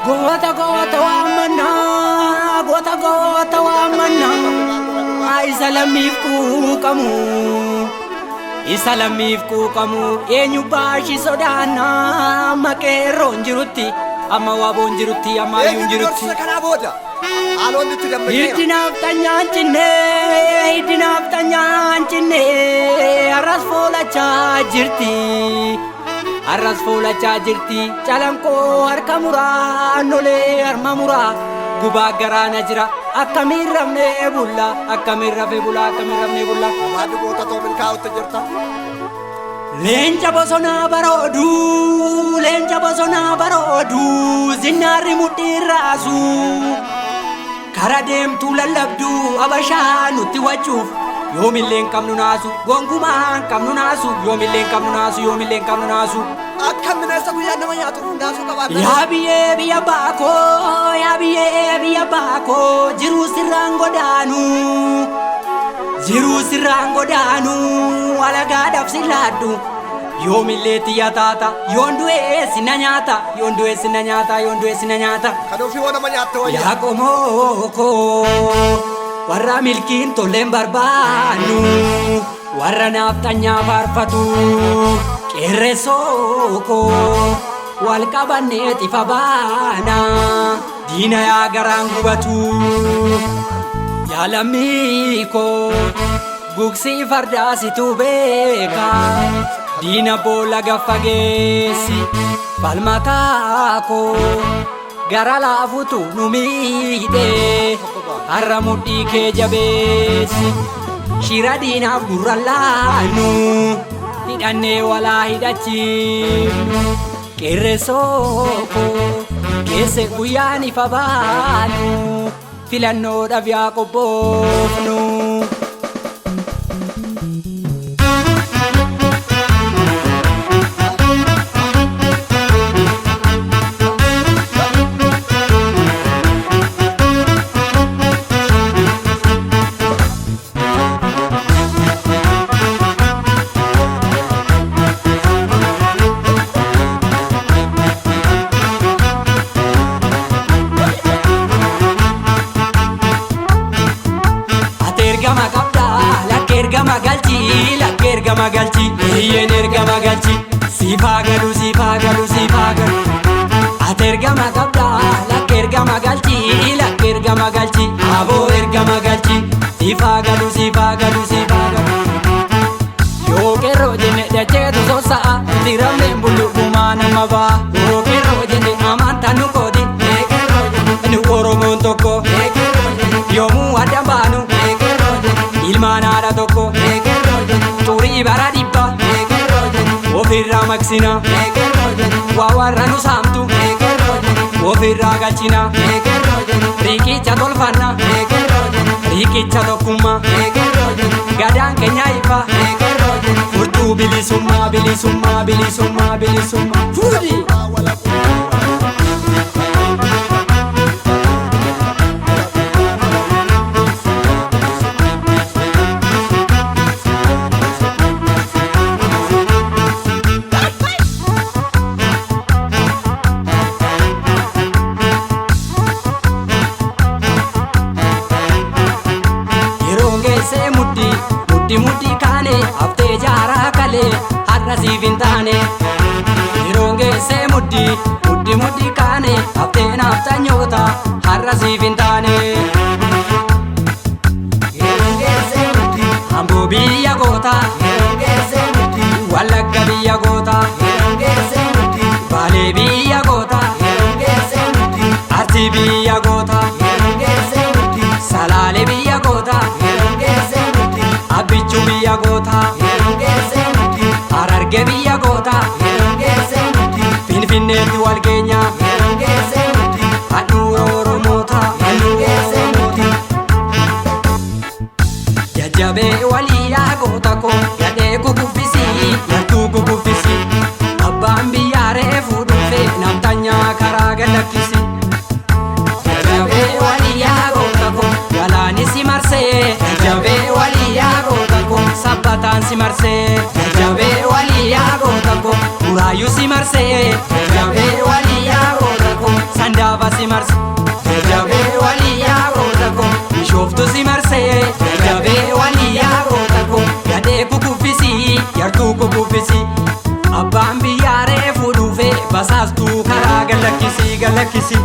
Gota gota wamana, gota gota wamana. Isalamif ku kamu, enyu bashi sodana, makeron jirutti, amma wabon jirutti, amma yun jirutti. Idinaf tanyan chinne, arras fola cha jirti, calam ko harka mura, nole harma mura, guba garana jira, akkamir rafne bulla. Waadu goota toomin kaa'utti jirta. Leenca bosona baroodu, zinnaarri mudhii raasu, karaa deemtu lallabdu, abashaa nutti wachuuf. Yoomilleen qabnu naasu, gonkumaan qabnu naasu, yoomilleen qabnu naasu. Akka bineensa guyyaa nama nyaatu naasuu qabaata. Yaa biyyee biyya baakoo, jiruu sirraan godaanu, alagaadhaaf si laaddu. Yoomillee xiyya taata, yoon du'ee sinna nyaata. Kanuufi waan nama nyaatte wayya. Yaa qomoo koo, warra milkiin tolleen barbaannu, warra naaftanyaa faarfatu. Qeerreessoo koo, wal qabannee xifa baana, diina yaa garaan gubatu. Yaa lammii koo, gugsii fardaasitu beeka, diina boolla gaffageessi. Falmataa koo, gara laafutu nu miidhe, har'a mudhii kee jabeessi. Shira diinaaf gurra laannu, hidhannee walaa hidhachiifnu. Qeerreessoo koo, geesse guyyaan ifa baanu, filannoodhaaf yaa qophoofnu. Ergama galchi, iyyen ergama galchi, siifaa galu. Ati ergama qabda, lakka ergama galchi, aboo ergama galchi, siifaa galu. Yoo qeerroo jenne dacheetu sossa'a, itti rafneen bulluqumaa nama ba'a. Yoo qeerroo jenne amantaan nu qoodi, nu Oromoon tokko, yoomuu adda baanu, ilmaan haadha tokko. Turii bara dhibba, ofirraa maqsina, waa warra nu saamtu, ofirraa galchina. Riqicha tolfanna, riqicha tokkummaa, gadaan keenya ifa, furtuu bilisummaa. Fuudhi! Mudhii kaane, haftee jaaraa kalee, har'a siif hin taane. Yeroon geessee mudhii kaane, haftee naafta nyoota, har'a siif hin taane. Yeroon geessee mudhii, Amboo biyya goota. Yeroon geessee mudhii, Wallagga biyya goota. Yeroon geessee mudhii, Baalee biyya goota. Yeroon geessee mudhii, Arsii biyya goota. Yeroon geessee mudhii, Salaalee biyya goota. Yeroon geessee mudhii, Abbichuu biyya goota. Yeroon geessee mudhii, Hararge biyya goota. Yeroon geessee mudhii, Finfinneetti wal geenya. Yeroon geessee mudhii, handhuura Oromoota. Yeroon geessee mudhii, jajjabee walii yaa goota koo, gadhee kukuffisi, yartuu kukuffisi. Abbaan biyyaa reefuu dhufe, namtanyaa karaa gad lakkisi. Jajjabee walii yaa goota koo, galaanni si marsee. Jajjabee walii yaa goota koo, sabba Sabbataan si marsee jajjabee walii yaa goota koo Buraayyuu si marsee jajjabee walii yaa goota koo Sandaaba si marsee jajjabee walii yaa goota koo Bishooftu si marsee jajjabee walii yaa goota koo Gadhee kukuffisii yartuu kukuffisii Abbaan biyyaa reefuu dhufee basaastuu karaa galakkisii galakkisii